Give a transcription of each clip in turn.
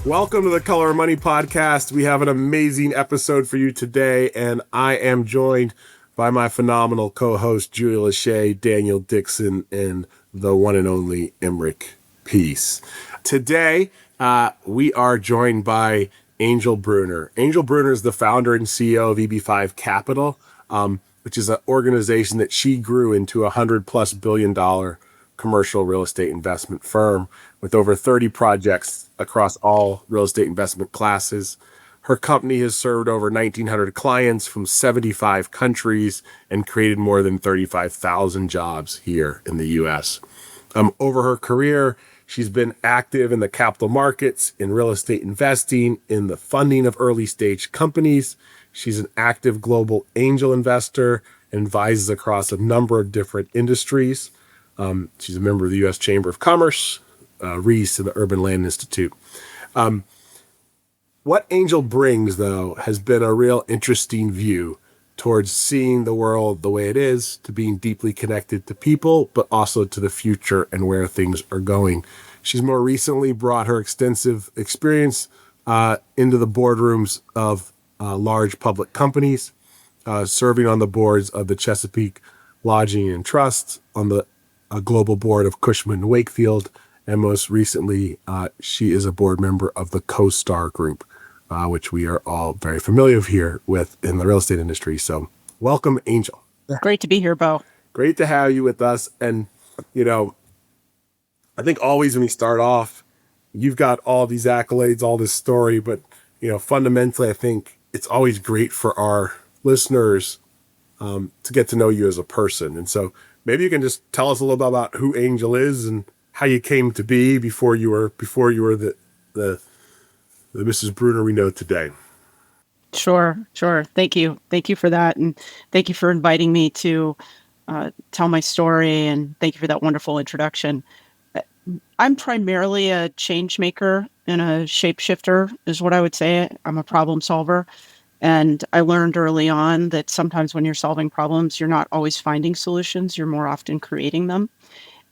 Welcome to the Color of Money podcast. We have an amazing episode for you today, and I am joined by my phenomenal co-host, Julia Lachey, Daniel Dixon, and the one and only Emmerich Peace. Today, we are joined by Angel Brunner. Angel Brunner is the founder and CEO of EB5 Capital, which is an organization that she grew into a $100+ billion commercial real estate investment firm with over 30 projects across all real estate investment classes. Her company has served over 1,900 clients from 75 countries and created more than 35,000 jobs here in the U.S. Over her career, she's been active in the capital markets, in real estate investing, in the funding of early stage companies. She's an active global angel investor and advises across a number of different industries. She's a member of the U.S. Chamber of Commerce, Reese, and the Urban Land Institute. What Angel brings, though, has been a real interesting view towards seeing the world the way it is, to being deeply connected to people, but also to the future and where things are going. She's more recently brought her extensive experience into the boardrooms of large public companies, serving on the boards of the Chesapeake Lodging and Trust, on the global board of Cushman & Wakefield, and most recently, she is a board member of the CoStar Group, which we are all very familiar here with in the real estate industry. So welcome, Angel. Great to be here, Bo. Great to have you with us. And, I think always when we start off, you've got all these accolades, all this story, but, fundamentally, I think it's always great for our listeners to get to know you as a person. And so maybe you can just tell us a little bit about who Angel is and how you came to be before you were the Mrs. Brunner we know today. Sure. Thank you for that, and thank you for inviting me to tell my story, and thank you for that wonderful introduction. I'm primarily a change maker and a shapeshifter, is what I would say. I'm a problem solver. And I learned early on that sometimes when you're solving problems, you're not always finding solutions, you're more often creating them.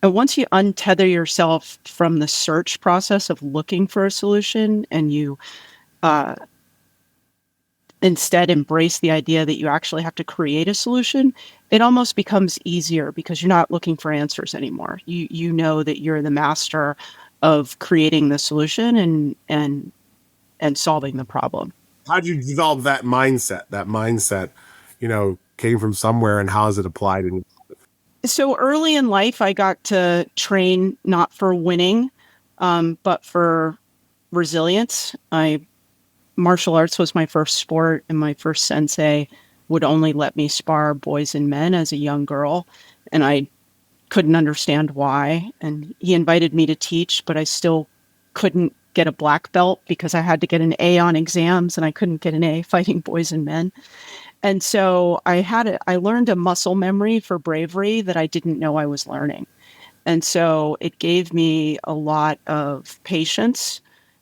And once you untether yourself from the search process of looking for a solution, and you instead embrace the idea that you actually have to create a solution, it almost becomes easier because you're not looking for answers anymore. You know that you're the master of creating the solution and solving the problem. How did you develop that mindset? That mindset, came from somewhere, and how is it applied in? So early in life, I got to train not for winning, but for resilience. Martial arts was my first sport, and my first sensei would only let me spar boys and men as a young girl, and I couldn't understand why. And he invited me to teach, but I still couldn't get a black belt because I had to get an A on exams, and I couldn't get an A fighting boys and men. And so I learned a muscle memory for bravery that I didn't know I was learning. And so it gave me a lot of patience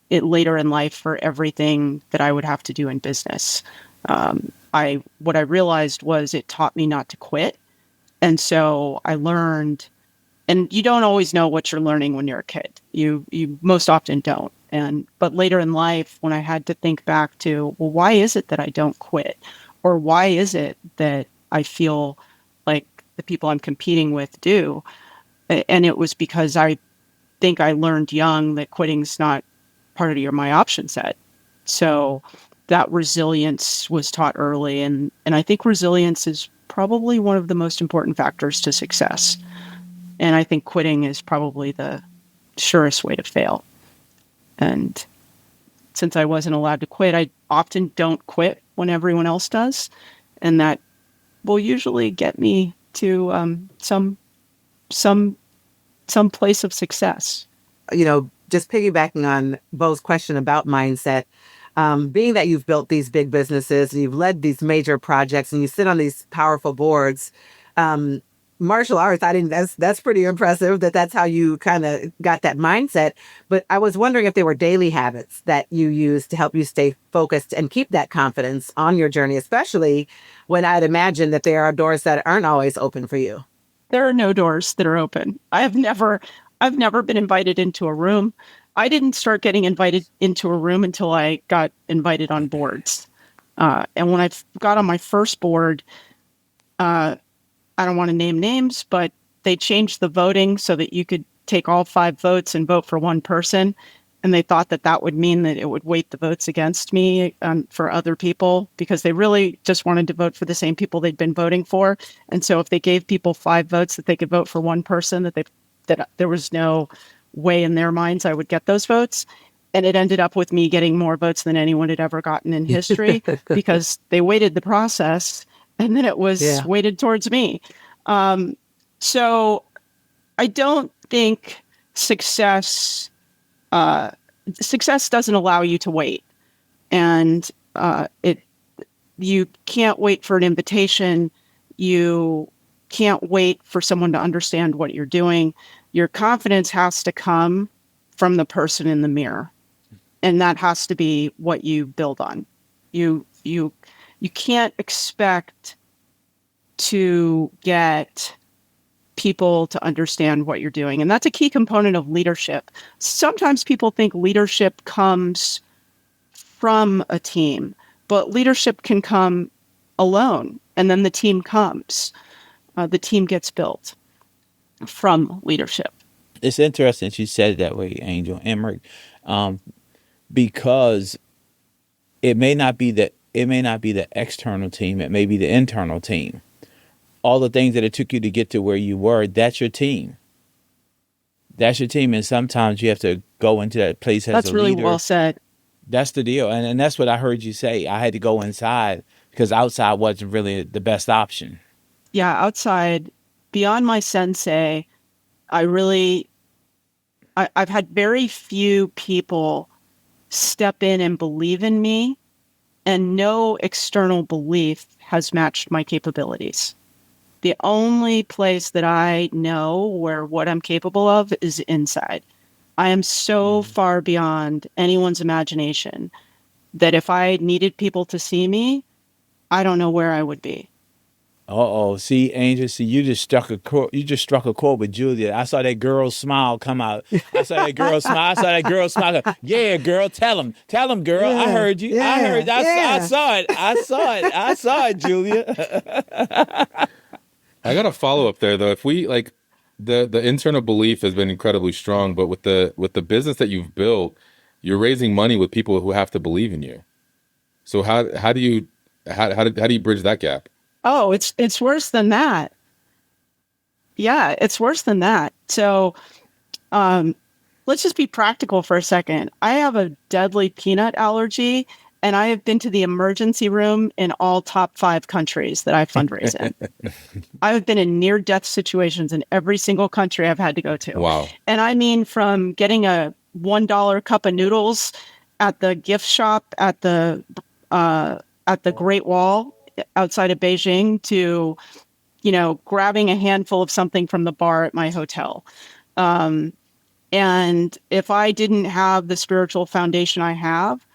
later in life for everything that I would have to do in business. What I realized was it taught me not to quit. And so I learned, and you don't always know what you're learning when you're a kid. You most often don't. But later in life, when I had to think back to, well, why is it that I don't quit? Or why is it that I feel like the people I'm competing with do? And it was because I think I learned young that quitting's not part of my option set. So that resilience was taught early. And I think resilience is probably one of the most important factors to success. And I think quitting is probably the surest way to fail. And since I wasn't allowed to quit, I often don't quit when everyone else does. And that will usually get me to some place of success. Just piggybacking on Bo's question about mindset, being that you've built these big businesses and you've led these major projects and you sit on these powerful boards, martial arts, I think that's pretty impressive that's how you kind of got that mindset. But I was wondering if there were daily habits that you use to help you stay focused and keep that confidence on your journey, especially when I'd imagine that there are doors that aren't always open for you. There are no doors that are open. I've never been invited into a room I didn't start getting invited into a room until I got invited on boards. And when I got on my first board, I don't want to name names, but they changed the voting so that you could take all 5 votes and vote for one person. And they thought that that would mean that it would weight the votes against me for other people, because they really just wanted to vote for the same people they'd been voting for. And so if they gave people 5 votes that they could vote for one person, that there was no way in their minds I would get those votes. And it ended up with me getting more votes than anyone had ever gotten in history because they weighted the process and then it was weighted towards me. So I don't think success doesn't allow you to wait. And you can't wait for an invitation. You can't wait for someone to understand what you're doing. Your confidence has to come from the person in the mirror. And that has to be what you build on. You can't expect to get people to understand what you're doing. And that's a key component of leadership. Sometimes people think leadership comes from a team, but leadership can come alone, and then the team comes. The team gets built from leadership. It's interesting she said it that way, Angel, because it may not be the external team, it may be the internal team. All the things that it took you to get to where you were, that's your team. That's your team, and sometimes you have to go into that place as a leader. That's really well said. That's the deal, and that's what I heard you say. I had to go inside because outside wasn't really the best option. Yeah, outside, beyond my sensei, I've had very few people step in and believe in me, and no external belief has matched my capabilities. The only place that I know where what I'm capable of is inside. I am so far beyond anyone's imagination that if I needed people to see me, I don't know where I would be. See, Angel, you just struck a chord with Julia. I saw that girl's smile come out. I saw that girl's smile. Yeah, girl, tell him, girl. Yeah, I heard you. Yeah, I saw it, Julia. I got a follow up there though. If we like the internal belief has been incredibly strong, but with the business that you've built, you're raising money with people who have to believe in you. So how do you bridge that gap? Oh, it's worse than that. Yeah, it's worse than that. So let's just be practical for a second. I have a deadly peanut allergy, and I have been to the emergency room in all top 5 countries that I fundraise in. I have been in near-death situations in every single country I've had to go to. Wow. And I mean, from getting a $1 cup of noodles at the gift shop at the Great Wall outside of Beijing to, grabbing a handful of something from the bar at my hotel. And if I didn't have the spiritual foundation I have,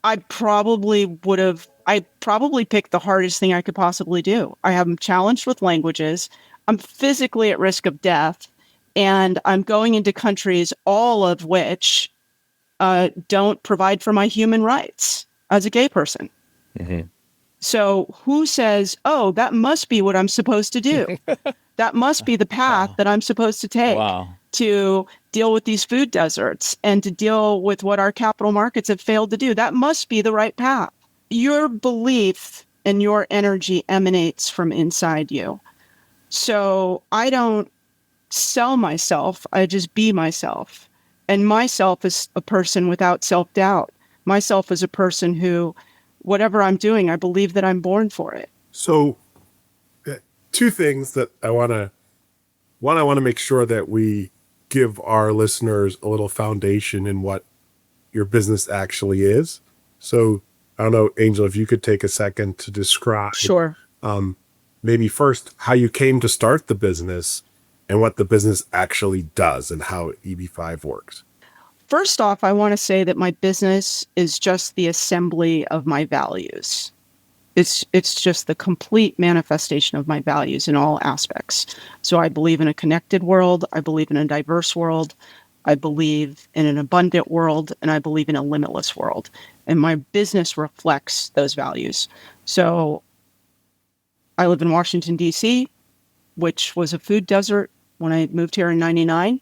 I probably picked the hardest thing I could possibly do. I am challenged with languages. I'm physically at risk of death. And I'm going into countries, all of which don't provide for my human rights as a gay person. Mm-hmm. So who says, oh, that must be what I'm supposed to do? That must be the path that I'm supposed to take to deal with these food deserts and to deal with what our capital markets have failed to do. That must be the right path. Your belief and your energy emanates from inside you. So I don't sell myself. I just be myself. And myself is a person without self-doubt. Myself is a person who, whatever I'm doing, I believe that I'm born for it. So 2 things that I want to make sure that we give our listeners a little foundation in what your business actually is. So I don't know, Angel, if you could take a second to describe Sure. Maybe first how you came to start the business and what the business actually does and how EB5 works. First off, I want to say that my business is just the assembly of my values. It's just the complete manifestation of my values in all aspects. So I believe in a connected world. I believe in a diverse world. I believe in an abundant world, and I believe in a limitless world. And my business reflects those values. So I live in Washington, D.C., which was a food desert when I moved here in 99.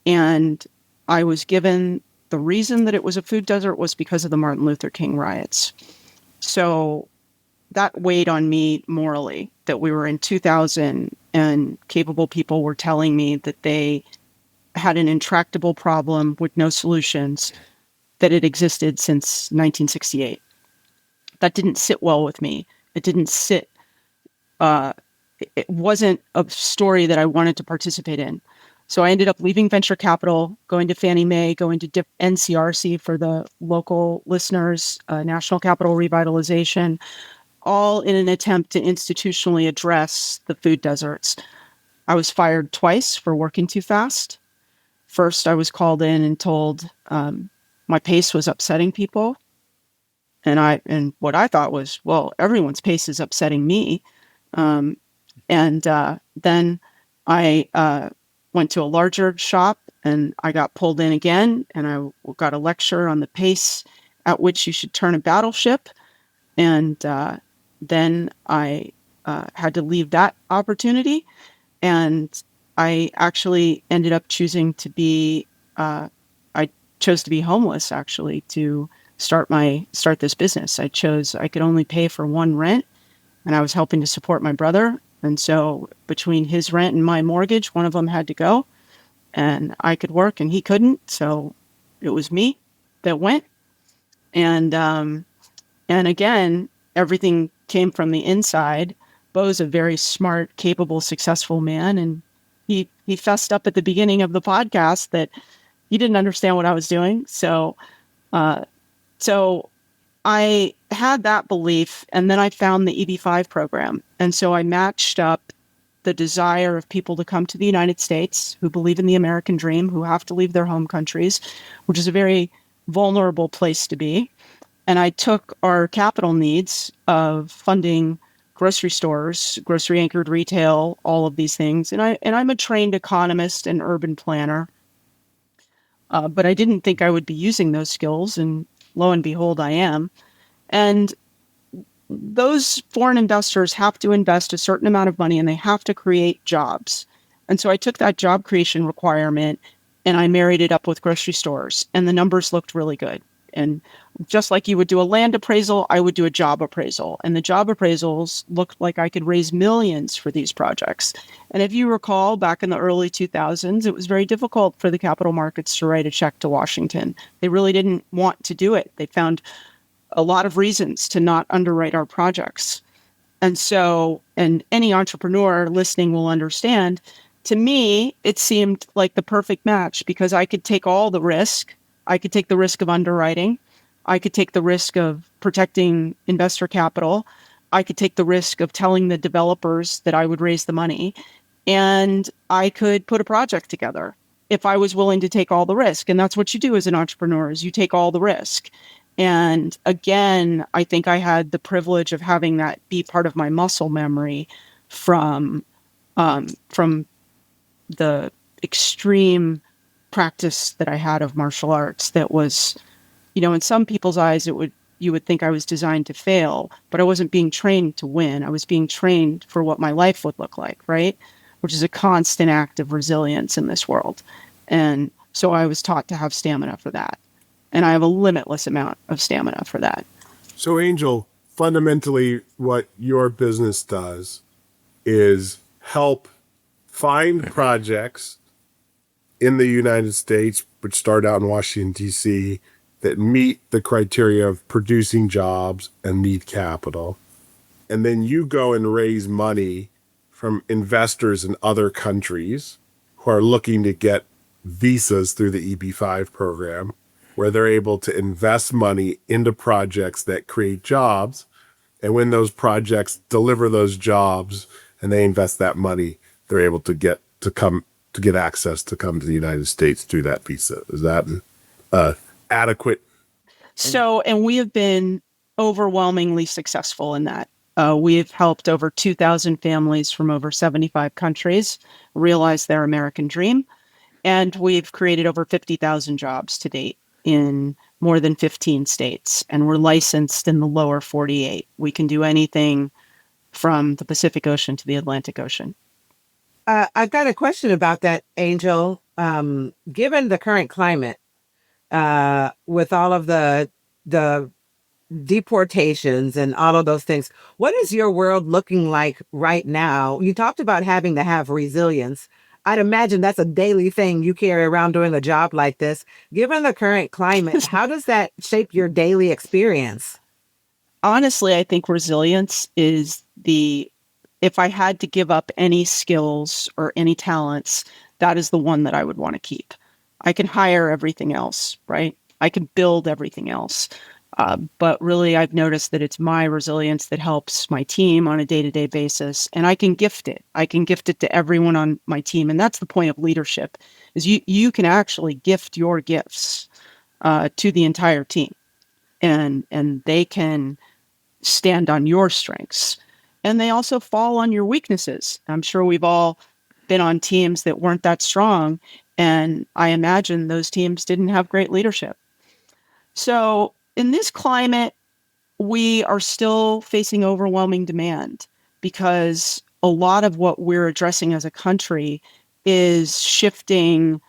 And I was given the reason that it was a food desert was because of the Martin Luther King riots. So that weighed on me morally, that we were in 2000 and capable people were telling me that they had an intractable problem with no solutions, that it existed since 1968. That didn't sit well with me. It didn't sit, it wasn't a story that I wanted to participate in. So I ended up leaving venture capital, going to Fannie Mae, going to NCRC for the local listeners, National Capital Revitalization, all in an attempt to institutionally address the food deserts. I was fired twice for working too fast. First, I was called in and told my pace was upsetting people. And what I thought was, well, everyone's pace is upsetting me. Then I went to a larger shop and I got pulled in again, and I got a lecture on the pace at which you should turn a battleship. And then I had to leave that opportunity. And I actually ended up choosing to be, I chose to be homeless actually to start this business. I could only pay for one rent, and I was helping to support my brother. And so between his rent and my mortgage, one of them had to go, and I could work and he couldn't. So it was me that went. And again, everything came from the inside. Bo's a very smart, capable, successful man. And he fessed up at the beginning of the podcast that he didn't understand what I was doing. So I had that belief, and then I found the EB5 program. And so I matched up the desire of people to come to the United States who believe in the American dream, who have to leave their home countries, which is a very vulnerable place to be. And I took our capital needs of funding grocery stores, grocery anchored retail, all of these things. And I'm a trained economist and urban planner. But I didn't think I would be using those skills, and lo and behold, I am. And those foreign investors have to invest a certain amount of money, and they have to create jobs. And so I took that job creation requirement and I married it up with grocery stores, and the numbers looked really good. And just like you would do a land appraisal, I would do a job appraisal. And the job appraisals looked like I could raise millions for these projects. And if you recall, back in the early 2000s, it was very difficult for the capital markets to write a check to Washington. They really didn't want to do it. They found a lot of reasons to not underwrite our projects. And so, and any entrepreneur listening will understand, to me, it seemed like the perfect match because I could take all the risk. I could take the risk of underwriting. I could take the risk of protecting investor capital. I could take the risk of telling the developers that I would raise the money. And I could put a project together if I was willing to take all the risk. And that's what you do as an entrepreneur, is you take all the risk. And again, I think I had the privilege of having that be part of my muscle memory from the extreme practice that I had of martial arts. That was, in some people's eyes, you would think I was designed to fail, but I wasn't being trained to win. I was being trained for what my life would look like, right? Which is a constant act of resilience in this world. And so I was taught to have stamina for that. And I have a limitless amount of stamina for that. So, Angel, fundamentally, what your business does is help find projects in the United States, which start out in Washington, D.C., that meet the criteria of producing jobs and need capital. And then you go and raise money from investors in other countries who are looking to get visas through the EB5 program, where they're able to invest money into projects that create jobs. And when those projects deliver those jobs and they invest that money, they're able to get access to come to the United States through that visa. Is that adequate? So, and we have been overwhelmingly successful in that. We have helped over 2,000 families from over 75 countries realize their American dream. And we've created over 50,000 jobs to date in more than 15 states, and we're licensed in the lower 48. We can do anything from the Pacific Ocean to the Atlantic Ocean. I've got a question about that, Angel. Given the current climate, with all of the deportations and all of those things, what is your world looking like right now? You talked about having to have resilience. I'd imagine that's a daily thing you carry around doing a job like this. Given the current climate, how does that shape your daily experience? Honestly, I think resilience is if I had to give up any skills or any talents, that is the one that I would want to keep. I can hire everything else, right? I can build everything else. But really, I've noticed that it's my resilience that helps my team on a day-to-day basis, and I can gift it. I can gift it to everyone on my team, and that's the point of leadership: is you can actually gift your gifts to the entire team, and they can stand on your strengths, and they also fall on your weaknesses. I'm sure we've all been on teams that weren't that strong, and I imagine those teams didn't have great leadership. So in this climate, we are still facing overwhelming demand because a lot of what we're addressing as a country is shifting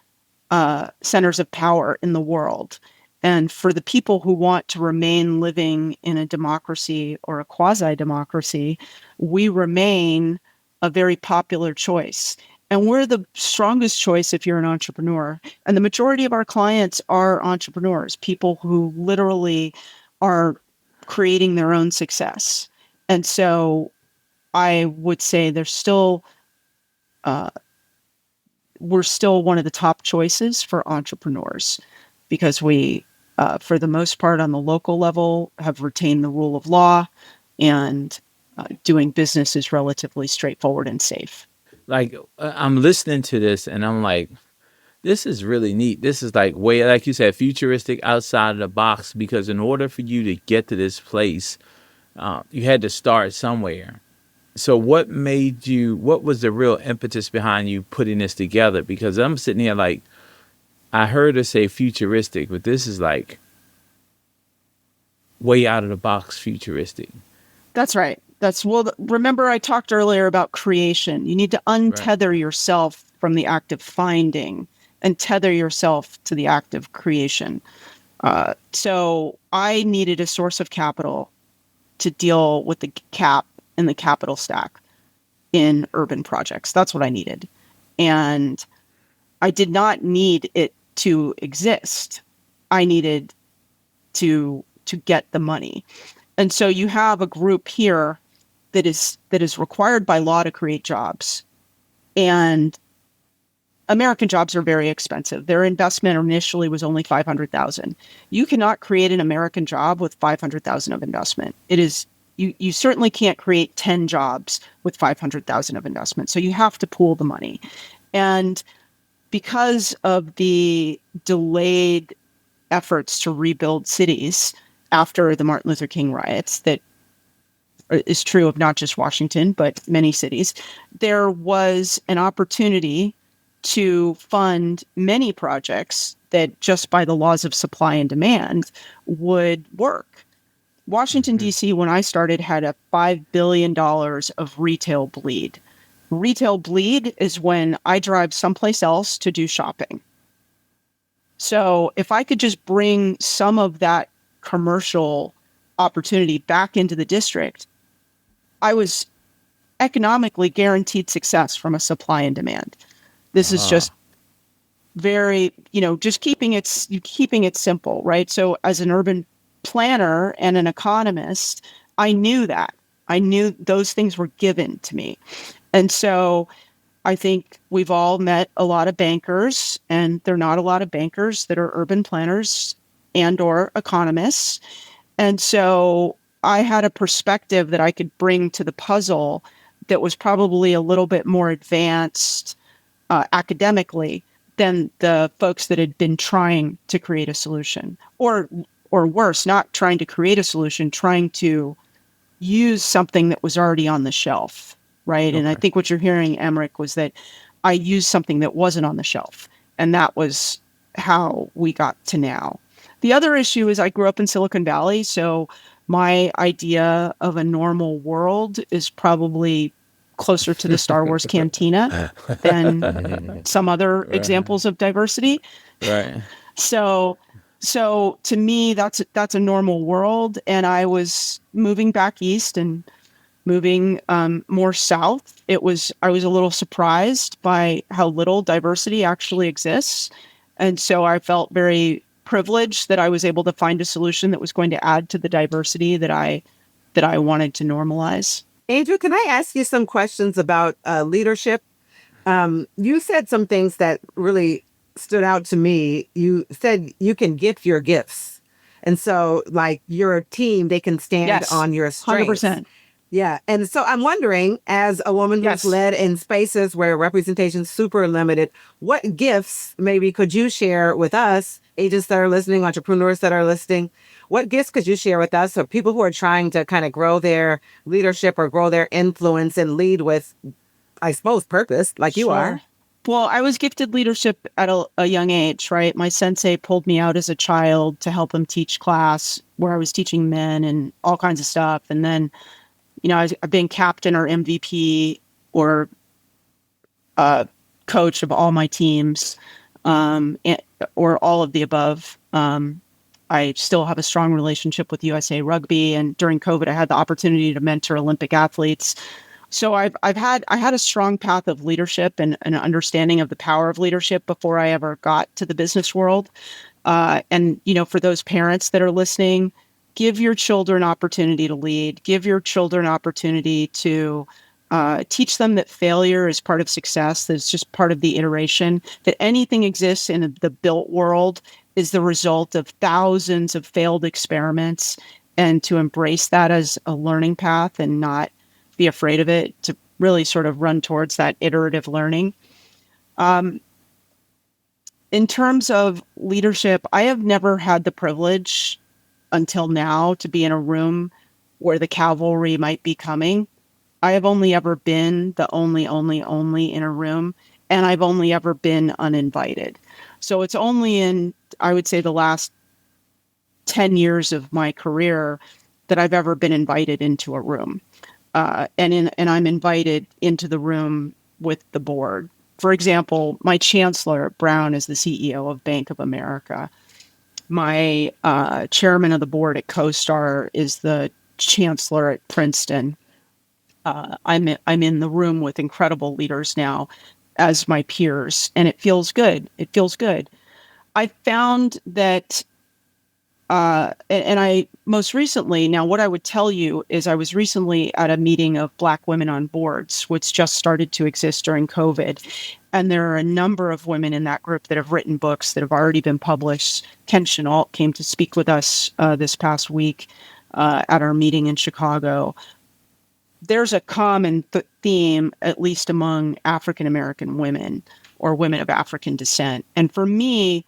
centers of power in the world. And for the people who want to remain living in a democracy or a quasi-democracy, we remain a very popular choice. And we're the strongest choice if you're an entrepreneur. And the majority of our clients are entrepreneurs, people who literally are creating their own success. And so I would say we're still one of the top choices for entrepreneurs because we, for the most part on the local level, have retained the rule of law, and doing business is relatively straightforward and safe. Like, I'm listening to this and I'm like, this is really neat. This is like way, like you said, futuristic, outside of the box, because in order for you to get to this place, you had to start somewhere. So what was the real impetus behind you putting this together? Because I'm sitting here like, I heard her say futuristic, but this is like way out of the box futuristic. That's right. Remember I talked earlier about creation. You need to untether yourself from the act of finding and tether yourself to the act of creation. So I needed a source of capital to deal with the cap and the capital stack in urban projects. That's what I needed. And I did not need it to exist. I needed to get the money. And so you have a group here that is required by law to create jobs. And American jobs are very expensive. Their investment initially was only $500,000. You cannot create an American job with $500,000 of investment. It is you certainly can't create 10 jobs with $500,000 of investment. So you have to pool the money. And because of the delayed efforts to rebuild cities after the Martin Luther King riots, that is true of not just Washington, but many cities, there was an opportunity to fund many projects that just by the laws of supply and demand would work. Washington, D.C., when I started, had a $5 billion of retail bleed. Retail bleed is when I drive someplace else to do shopping. So if I could just bring some of that commercial opportunity back into the district, I was economically guaranteed success from a supply and demand. This is just very, just keeping it simple, right? So as an urban planner and an economist, I knew that. I knew those things were given to me. And so I think we've all met a lot of bankers, and there are not a lot of bankers that are urban planners and or economists. And so I had a perspective that I could bring to the puzzle that was probably a little bit more advanced academically than the folks that had been trying to create a solution, or worse, not trying to create a solution, trying to use something that was already on the shelf, right? Okay. And I think what you're hearing, Emmerich, was that I used something that wasn't on the shelf. And that was how we got to now. The other issue is I grew up in Silicon Valley, so my idea of a normal world is probably closer to the Star Wars cantina than some other examples of diversity. Right. So to me, that's a normal world. And I was moving back east and moving more south. I was a little surprised by how little diversity actually exists. And so I felt very privileged that I was able to find a solution that was going to add to the diversity that I wanted to normalize. Angel, can I ask you some questions about leadership? You said some things that really stood out to me. You said you can gift your gifts. And so, like, your team, they can stand Yes, on your strengths. 100%. Yeah. And so I'm wondering, as a woman who's Yes. led in spaces where representation's super limited, what gifts maybe could you share with us, agents that are listening, entrepreneurs that are listening? What gifts could you share with us, or people who are trying to kind of grow their leadership or grow their influence and lead with, I suppose, purpose, like you are? Sure. Well, I was gifted leadership at a young age, right? My sensei pulled me out as a child to help him teach class where I was teaching men and all kinds of stuff. And then, I've been captain or MVP or coach of all my teams, or all of the above. I still have a strong relationship with USA Rugby, and during COVID, I had the opportunity to mentor Olympic athletes. So I had a strong path of leadership and an understanding of the power of leadership before I ever got to the business world. And for those parents that are listening, give your children opportunity to lead. Give your children opportunity to teach them that failure is part of success, that it's just part of the iteration, that anything exists in the built world is the result of thousands of failed experiments, and to embrace that as a learning path and not be afraid of it, to really sort of run towards that iterative learning. In terms of leadership, I have never had the privilege until now to be in a room where the cavalry might be coming. I have only ever been the only in a room, and I've only ever been uninvited. So it's only in, I would say, the last 10 years of my career that I've ever been invited into a room. And I'm invited into the room with the board. For example, my chancellor at Brown is the CEO of Bank of America. My chairman of the board at CoStar is the chancellor at Princeton. I'm in the room with incredible leaders now as my peers, and it feels good. It feels good. I found that, and I most recently, now what I would tell you is I was recently at a meeting of Black women on boards, which just started to exist during COVID. And there are a number of women in that group that have written books that have already been published. Ken Chenault came to speak with us this past week at our meeting in Chicago. There's a common theme, at least among African American women or women of African descent. And for me,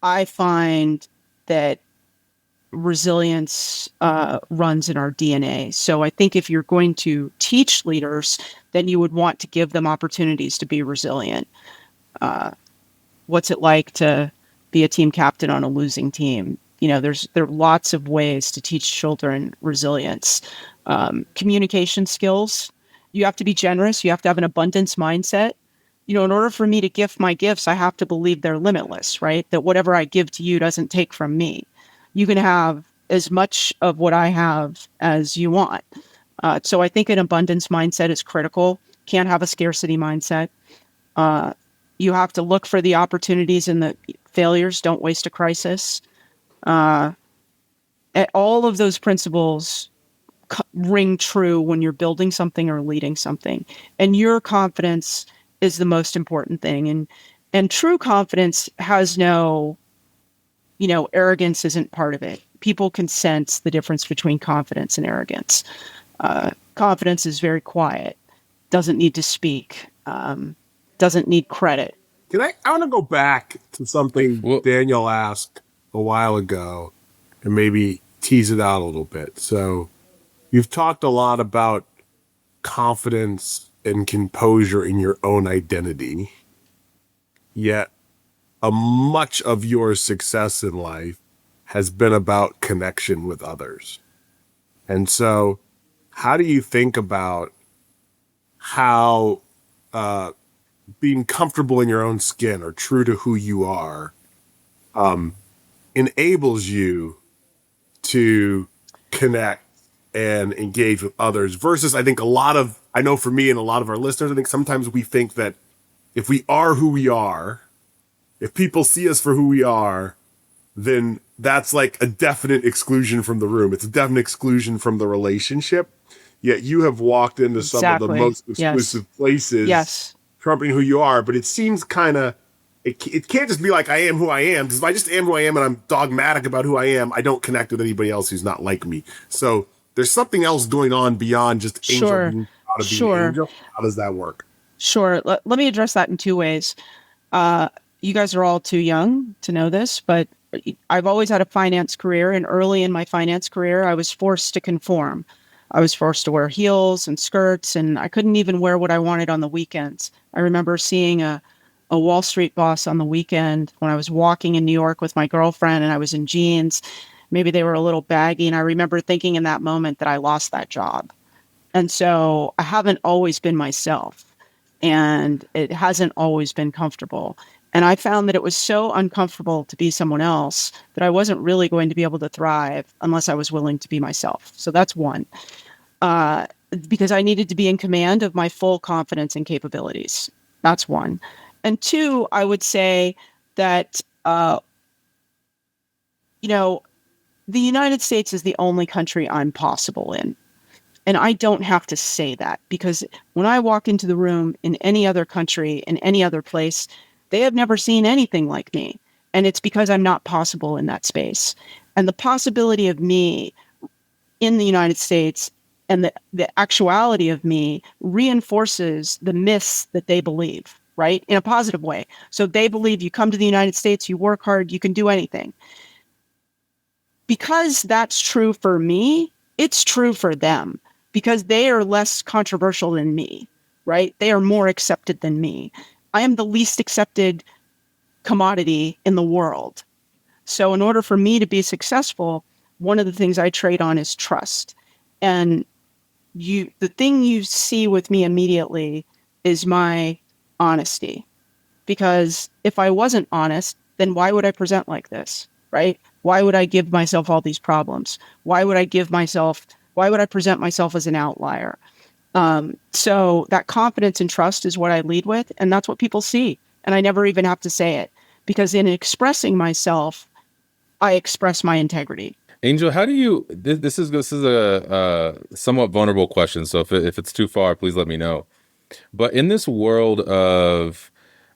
I find that resilience runs in our DNA. So I think if you're going to teach leaders, then you would want to give them opportunities to be resilient. What's it like to be a team captain on a losing team? There are lots of ways to teach children resilience. Communication skills. You have to be generous. You have to have an abundance mindset. In order for me to gift my gifts, I have to believe they're limitless, right? That whatever I give to you doesn't take from me. You can have as much of what I have as you want. So I think an abundance mindset is critical. Can't have a scarcity mindset. You have to look for the opportunities in the failures. Don't waste a crisis. All of those principles ring true when you're building something or leading something. And your confidence is the most important thing. And true confidence has no, arrogance isn't part of it. People can sense the difference between confidence and arrogance. Confidence is very quiet, doesn't need to speak, doesn't need credit. I want to go back to something Daniel asked a while ago and maybe tease it out a little bit. So you've talked a lot about confidence and composure in your own identity. yet much of your success in life has been about connection with others. And so how do you think about how being comfortable in your own skin or true to who you are enables you to connect and engage with others versus I know for me and a lot of our listeners, I think sometimes we think that if we are who we are, if people see us for who we are, then that's like a definite exclusion from the room. It's a definite exclusion from the relationship. Yet you have walked into some of the Exactly. most exclusive places, Yes. trumping who you are. But it seems kind of, it can't just be like, I am who I am. Because if I just am who I am and I'm dogmatic about who I am, I don't connect with anybody else who's not like me. So there's something else going on beyond just Angel Sure. being proud of being Sure. Angel. How does that work? Sure. Let me address that in two ways. You guys are all too young to know this, but I've always had a finance career. And early in my finance career, I was forced to conform. I was forced to wear heels and skirts, and I couldn't even wear what I wanted on the weekends. I remember seeing a Wall Street boss on the weekend when I was walking in New York with my girlfriend and I was in jeans. Maybe they were a little baggy. And I remember thinking in that moment that I lost that job. And so I haven't always been myself, and it hasn't always been comfortable. And I found that it was so uncomfortable to be someone else that I wasn't really going to be able to thrive unless I was willing to be myself. So that's one, because I needed to be in command of my full confidence and capabilities. That's one. And two, I would say that, the United States is the only country I'm possible in. And I don't have to say that, because when I walk into the room in any other country, in any other place, they have never seen anything like me. And it's because I'm not possible in that space. And the possibility of me in the United States and the actuality of me reinforces the myths that they believe, right? In a positive way. So they believe you come to the United States, you work hard, you can do anything. Because that's true for me, it's true for them, because they are less controversial than me, right? They are more accepted than me. I am the least accepted commodity in the world. So in order for me to be successful, one of the things I trade on is trust. And the thing you see with me immediately is my honesty. Because if I wasn't honest, then why would I present like this, right? Why would I give myself all these problems? Why would I present myself as an outlier? So that confidence and trust is what I lead with, and that's what people see. And I never even have to say it, because in expressing myself, I express my integrity. Angel, how do you? This is a somewhat vulnerable question. So if it's too far, please let me know. But in this world of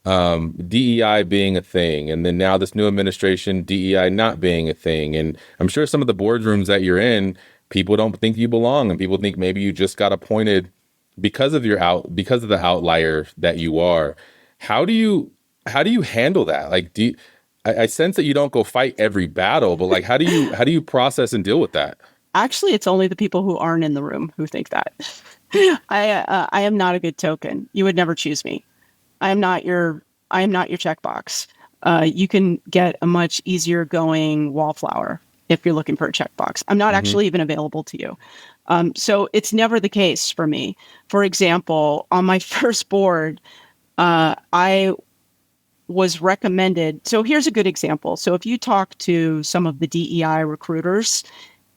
DEI being a thing, and then now this new administration, DEI not being a thing, and I'm sure some of the boardrooms that you're in, people don't think you belong, and people think maybe you just got appointed because of the outlier that you are. How do you handle that? Like, I sense that you don't go fight every battle, but like, how do you process and deal with that? Actually, it's only the people who aren't in the room who think that. I am not a good token. You would never choose me. I am not your checkbox. You can get a much easier going wallflower if you're looking for a checkbox. I'm not actually even available to you. So it's never the case for me. For example, on my first board, I was recommended. So here's a good example. So if you talk to some of the DEI recruiters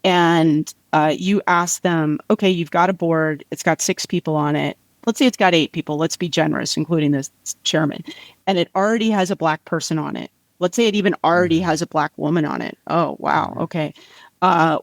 and you ask them, okay, you've got a board, it's got 6 people on it. Let's say it's got 8 people. Let's be generous, including the chairman. And it already has a Black person on it. Let's say it even already has a Black woman on it. Oh, wow. Okay.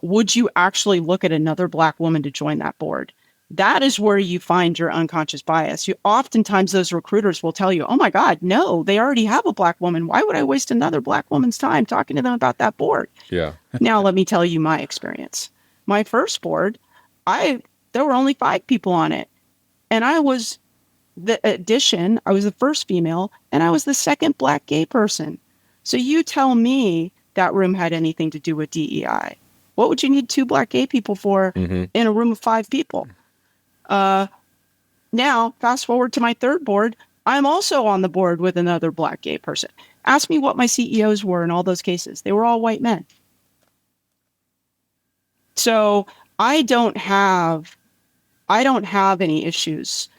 Would you actually look at another Black woman to join that board? That is where you find your unconscious bias. Oftentimes those recruiters will tell you, oh my God, no, they already have a Black woman. Why would I waste another Black woman's time talking to them about that board? Yeah. Now, let me tell you my experience. My first board, there were only 5 people on it. And I was I was the first female, and I was the second Black gay person. So you tell me that room had anything to do with DEI. What would you need 2 Black gay people for in a room of 5 people? Now, fast forward to my third board, I'm also on the board with another Black gay person. Ask me what my CEOs were in all those cases. They were all white men. So I don't have any issues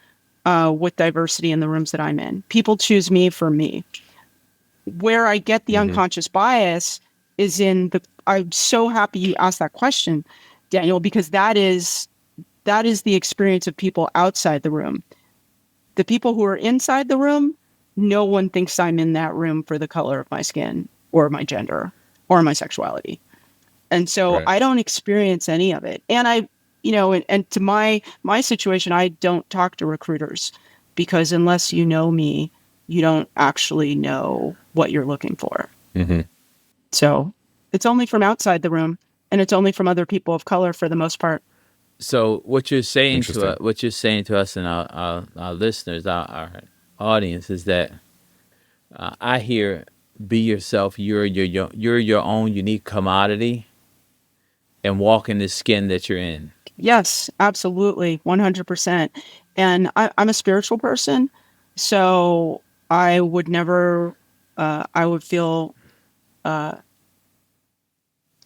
with diversity in the rooms that I'm in. People choose me for me. Where I get the unconscious bias is I'm so happy you asked that question, Daniel, because that is the experience of people outside the room. The people who are inside the room, no one thinks I'm in that room for the color of my skin or my gender or my sexuality. And so Right. I don't experience any of it. And and to my situation, I don't talk to recruiters because unless you know me, you don't actually know what you're looking for. Mm-hmm. So it's only from outside the room, and it's only from other people of color for the most part. So what you're saying Interesting. to us and our listeners, our audience, is that I hear, be yourself. You're your own unique commodity, and walk in the skin that you're in. Yes, absolutely, 100%. And I'm a spiritual person, so I would never, I would feel, I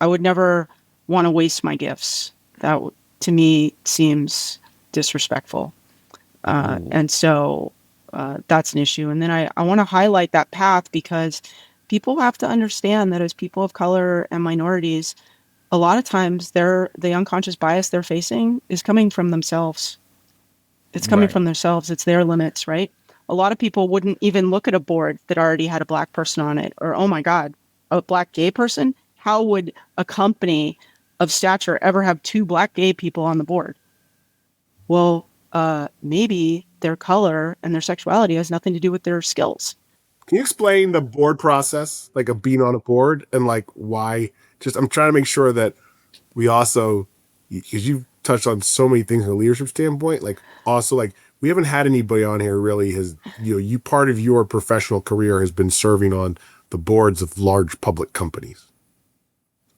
would never want to waste my gifts. To me seems disrespectful. And so that's an issue. And then I want to highlight that path because people have to understand that as people of color and minorities, a lot of times the unconscious bias they're facing is coming from themselves. It's coming Right. from themselves. It's their limits, right? A lot of people wouldn't even look at a board that already had a Black person on it, or, oh my God, a Black gay person? How would a company of stature ever have 2 Black gay people on the board? Well, maybe their color and their sexuality has nothing to do with their skills. Can you explain the board process, like of being on a board, and like why? Just I'm trying to make sure that we also, because you've touched on so many things from a leadership standpoint, like also like we haven't had anybody on here really has, you part of your professional career has been serving on the boards of large public companies.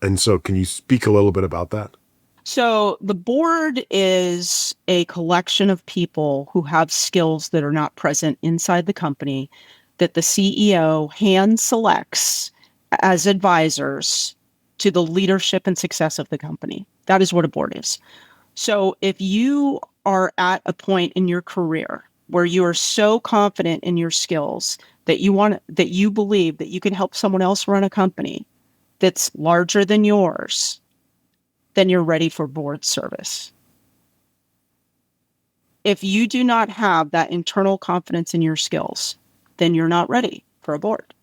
And so can you speak a little bit about that? So the board is a collection of people who have skills that are not present inside the company that the CEO hand selects as advisors to the leadership and success of the company. That is what a board is. So if you are at a point in your career where you are so confident in your skills that you believe that you can help someone else run a company that's larger than yours, then you're ready for board service. If you do not have that internal confidence in your skills, then you're not ready for a board.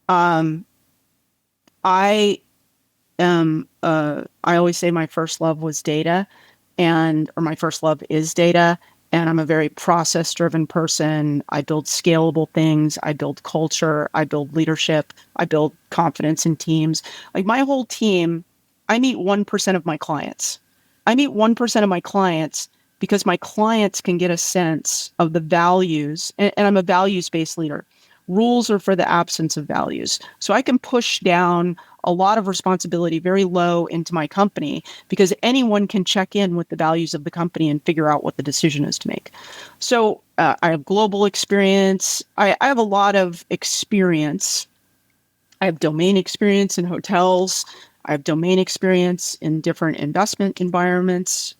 I always say my first love was data, or my first love is data. And I'm a very process driven person. I build scalable things. I build culture. I build leadership. I build confidence in teams. Like my whole team, I meet 1% of my clients. I meet 1% of my clients because my clients can get a sense of the values, and I'm a values-based leader. Rules are for the absence of values. So I can push down a lot of responsibility very low into my company because anyone can check in with the values of the company and figure out what the decision is to make. So I have global experience. I have a lot of experience. I have domain experience in hotels. I have domain experience in different investment environments,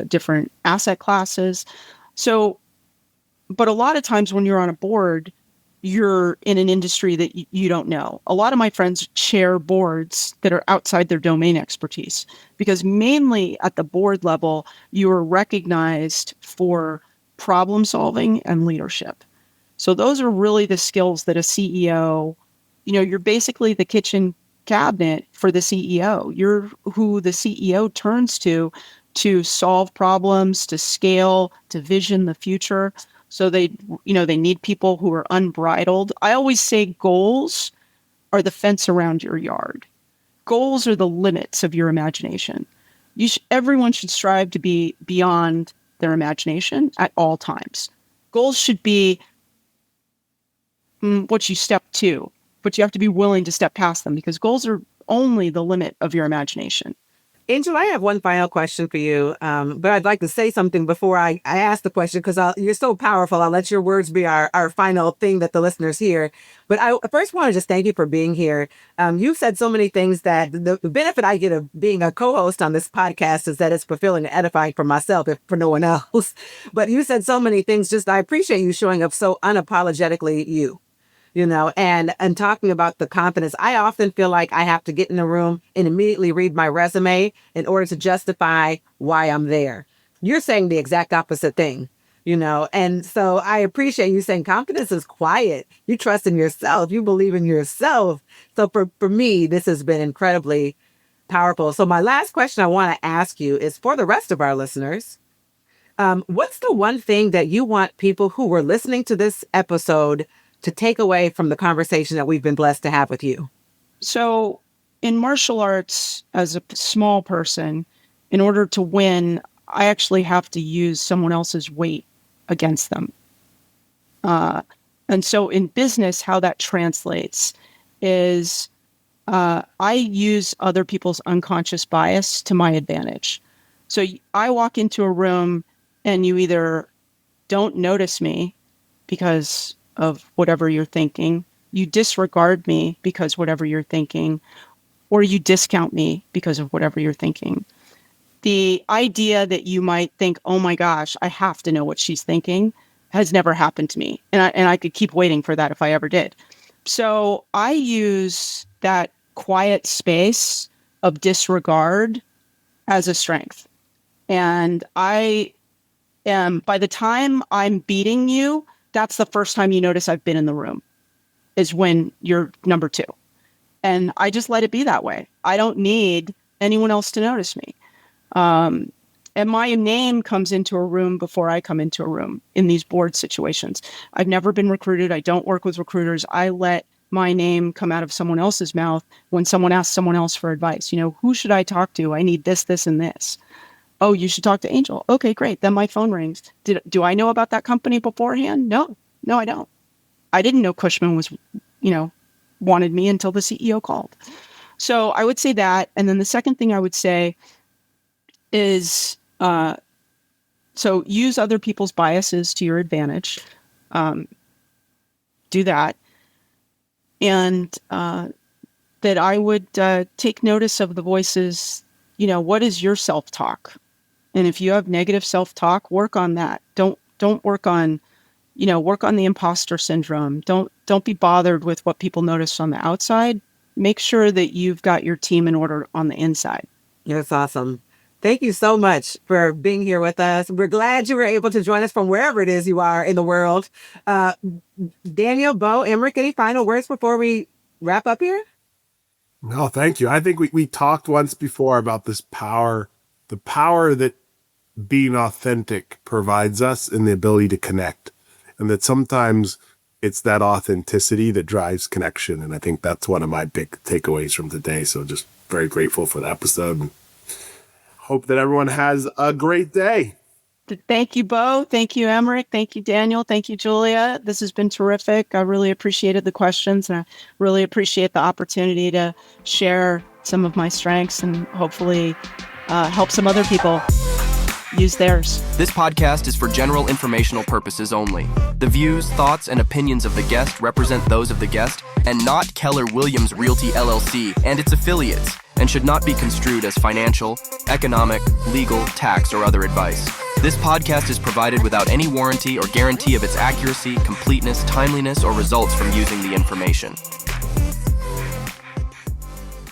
different asset classes. So, but a lot of times when you're on a board, you're in an industry that you don't know. A lot of my friends chair boards that are outside their domain expertise because mainly at the board level, you are recognized for problem solving and leadership. So those are really the skills that a CEO, you're basically the kitchen cabinet for the CEO. You're who the CEO turns to solve problems, to scale, to vision the future. So they need people who are unbridled. I always say goals are the fence around your yard. Goals are the limits of your imagination. Everyone should strive to be beyond their imagination at all times. Goals should be what you step to, but you have to be willing to step past them because goals are only the limit of your imagination. Angel, I have one final question for you, but I'd like to say something before I ask the question because you're so powerful. I'll let your words be our final thing that the listeners hear. But I first want to just thank you for being here. You've said so many things that the benefit I get of being a co-host on this podcast is that it's fulfilling and edifying for myself, if for no one else. But you said so many things. Just I appreciate you showing up so unapologetically you. And talking about the confidence, I often feel like I have to get in a room and immediately read my resume in order to justify why I'm there. You're saying the exact opposite thing, and so I appreciate you saying confidence is quiet. You trust in yourself. You believe in yourself. So for me, this has been incredibly powerful. So my last question I want to ask you is for the rest of our listeners. What's the one thing that you want people who were listening to this episode to take away from the conversation that we've been blessed to have with you? So in martial arts, as a small person, in order to win, I actually have to use someone else's weight against them. And so in business, how that translates is I use other people's unconscious bias to my advantage. So I walk into a room and you either don't notice me because of whatever you're thinking, you disregard me because whatever you're thinking, or you discount me because of whatever you're thinking. The idea that you might think, oh my gosh, I have to know what she's thinking, has never happened to me. And I could keep waiting for that if I ever did. So I use that quiet space of disregard as a strength. And I am, by the time I'm beating you, that's the first time you notice I've been in the room, is when you're number two. And I just let it be that way. I don't need anyone else to notice me. And my name comes into a room before I come into a room in these board situations. I've never been recruited. I don't work with recruiters. I let my name come out of someone else's mouth when someone asks someone else for advice. Who should I talk to? I need this, this, and this. Oh, you should talk to Angel. Okay, great. Then my phone rings. Do I know about that company beforehand? No, I don't. I didn't know Cushman was, wanted me until the CEO called. So I would say that. And then the second thing I would say is, so use other people's biases to your advantage. Do that. And that I would take notice of the voices. What is your self-talk? And if you have negative self-talk, work on that. Don't work on, work on the imposter syndrome. Don't be bothered with what people notice on the outside. Make sure that you've got your team in order on the inside. That's awesome. Thank you so much for being here with us. We're glad you were able to join us from wherever it is you are in the world. Daniel, Bo, Emmerich, any final words before we wrap up here? No, thank you. I think we talked once before about this power, the power that being authentic provides us and the ability to connect. And that sometimes it's that authenticity that drives connection. And I think that's one of my big takeaways from today. So just very grateful for the episode. And hope that everyone has a great day. Thank you, Bo. Thank you, Emmerich. Thank you, Daniel. Thank you, Julia. This has been terrific. I really appreciated the questions, and I really appreciate the opportunity to share some of my strengths and hopefully help some other people use theirs. This podcast is for general informational purposes only. The views, thoughts, and opinions of the guest represent those of the guest and not Keller Williams Realty LLC and its affiliates, and should not be construed as financial, economic, legal, tax, or other advice. This podcast is provided without any warranty or guarantee of its accuracy, completeness, timeliness, or results from using the information.